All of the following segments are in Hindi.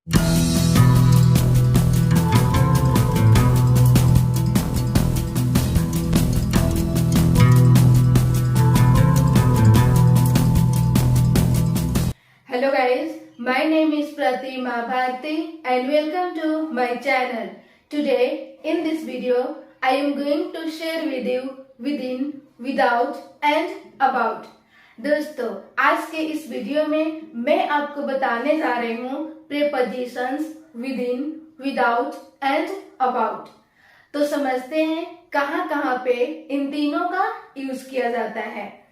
Hello guys, my name is Pratima Bharti and welcome to my channel. Today in this video I am going to share with you within, without and about. दोस्तों आज के इस वीडियो में मैं आपको बताने जा रही हूँ prepositions within, without and about. तो समझते हैं कहाँ पे इन तीनों का यूज किया जाता है।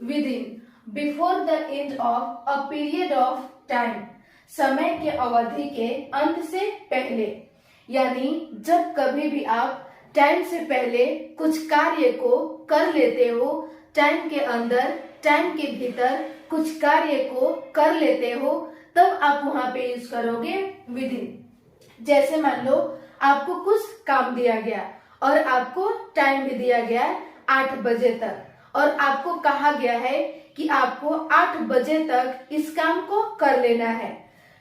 Within, before the end of a period of time, समय के अवधि के अंत से पहले, यानी जब कभी भी आप टाइम से पहले कुछ कार्य को कर लेते हो, टाइम के अंदर, टाइम के भीतर कुछ कार्य को कर लेते हो, तब आप वहां पे यूज करोगे विदिन। जैसे मान लो आपको कुछ काम दिया गया और आपको टाइम भी दिया गया है 8 बजे तक, और आपको कहा गया है कि आपको 8 बजे तक इस काम को कर लेना है।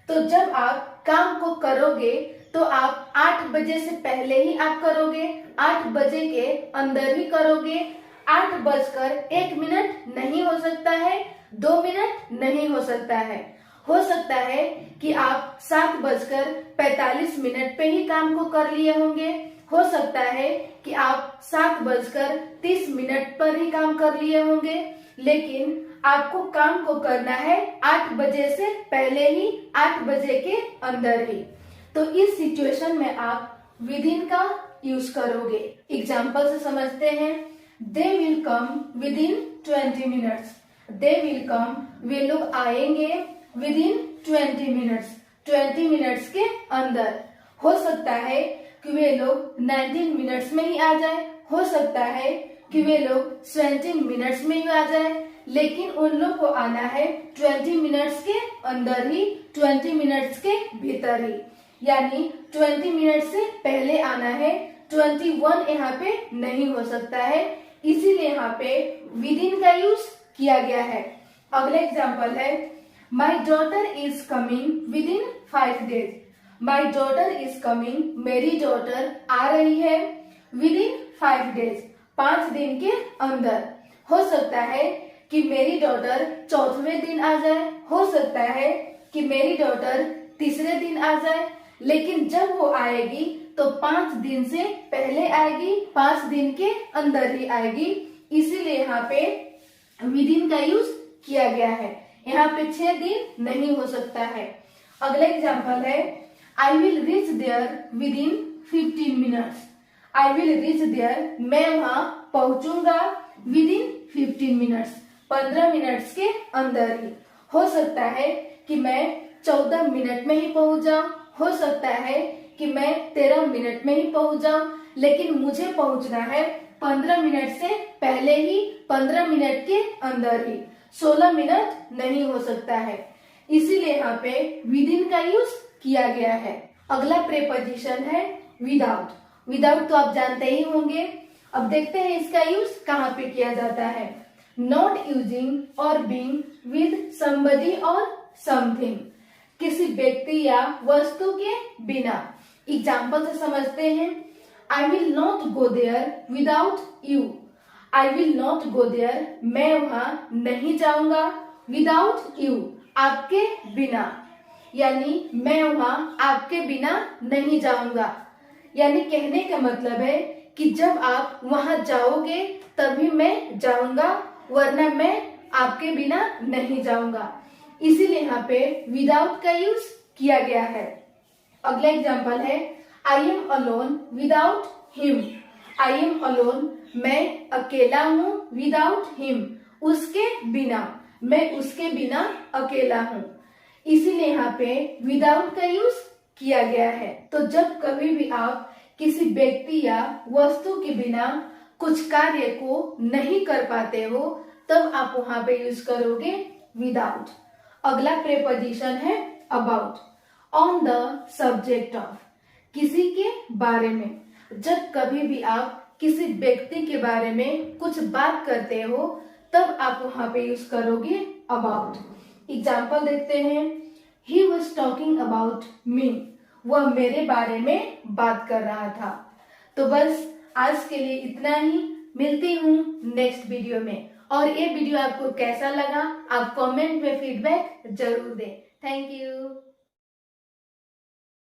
तो जब आप काम को करोगे तो आप 8 बजे से पहले ही आप करोगे, 8 बजे के अंदर ही करोगे। 8:01 नहीं हो सकता है, 2 मिनट नहीं हो सकता है। हो सकता है कि आप 7:45 पे ही काम को कर लिए होंगे। हो सकता है कि आप 7:30 पर ही काम कर लिए होंगे, लेकिन आपको काम को करना है 8 बजे से पहले ही, 8 बजे के अंदर ही। तो इस सिचुएशन में आप विदिन का यूज करोगे। एग्जाम्पल से समझते हैं। They will come within 20 minutes. They will come, वे लोग आएंगे विदिन 20 मिनट्स, 20 मिनट्स के अंदर। हो सकता है कि वे लोग 19 मिनट्स में ही आ जाए, हो सकता है कि वे लोग 17 मिनट्स में ही आ जाए, लेकिन उन लोग को आना है 20 मिनट्स के अंदर ही, 20 मिनट्स के भीतर ही, यानी 20 मिनट से पहले आना है। 21 यहाँ पे नहीं हो सकता है, इसीलिए यहाँ पे विदिन का यूज किया गया है। अगला एग्जाम्पल है, my daughter is coming within 5 days. My daughter is coming, मेरी डॉटर आ रही है विदिन 5 डेज, 5 दिन के अंदर। हो सकता है कि मेरी डॉटर 4वें दिन आ जाए, हो सकता है कि मेरी डॉटर 3रे दिन आ जाए, लेकिन जब वो आएगी तो 5 दिन से पहले आएगी, 5 दिन के अंदर ही आएगी। इसीलिए यहाँ पे विदिन का यूज किया गया है। यहाँ पे 6 दिन नहीं हो सकता है। अगला एग्जाम्पल है, I will reach there within 15 minutes. I will reach there, मैं वहां पहुंचूंगा विदिन 15 मिनट्स, 15 मिनट्स के अंदर ही। हो सकता है कि मैं 14 मिनट में ही पहुंच जाऊं, हो सकता है कि मैं 13 मिनट में ही पहुंच जाऊं, लेकिन मुझे पहुंचना है 15 मिनट से पहले ही, 15 मिनट के अंदर ही। 16 मिनट नहीं हो सकता है, इसीलिए यहाँ पे विदिन का यूज किया गया है। अगला प्रीपोजिशन है विदाउट। विदाउट तो आप जानते ही होंगे। अब देखते हैं इसका यूज कहाँ पे किया जाता है। नॉट यूजिंग और बीइंग विद समबडी और समथिंग, किसी व्यक्ति या वस्तु के बिना। एग्जाम्पल से समझते हैं। I will not go there without you. I will not go there, मैं वहां नहीं जाऊंगा, विदाउट यू, आपके बिना, यानी मैं वहां आपके बिना नहीं जाऊंगा। यानी कहने का मतलब है कि जब आप वहां जाओगे तभी मैं जाऊंगा, वरना मैं आपके बिना नहीं जाऊंगा। इसीलिए यहाँ पे विदाउट का यूज किया गया है। अगला एग्जाम्पल है, I am alone without him. I am alone, मैं अकेला हूँ, विदाउट हिम, उसके बिना, मैं उसके बिना अकेला हूँ। इसीलिए यहाँ पे विदाउट का यूज किया गया है। तो जब कभी भी आप किसी व्यक्ति या वस्तु के बिना कुछ कार्य को नहीं कर पाते हो, तब आप वहां पे यूज करोगे विदाउट। अगला प्रीपोजिशन है about. On the subject of, किसी के बारे में। जब कभी भी आप किसी व्यक्ति के बारे में कुछ बात करते हो, तब आप वहां पे यूज करोगे अबाउट। एग्जाम्पल देखते हैं। He was talking about me. वह मेरे बारे में बात कर रहा था। तो बस आज के लिए इतना ही। मिलती हूँ नेक्स्ट वीडियो में। और ये वीडियो आपको कैसा लगा आप कमेंट में फीडबैक जरूर दें। Thank you.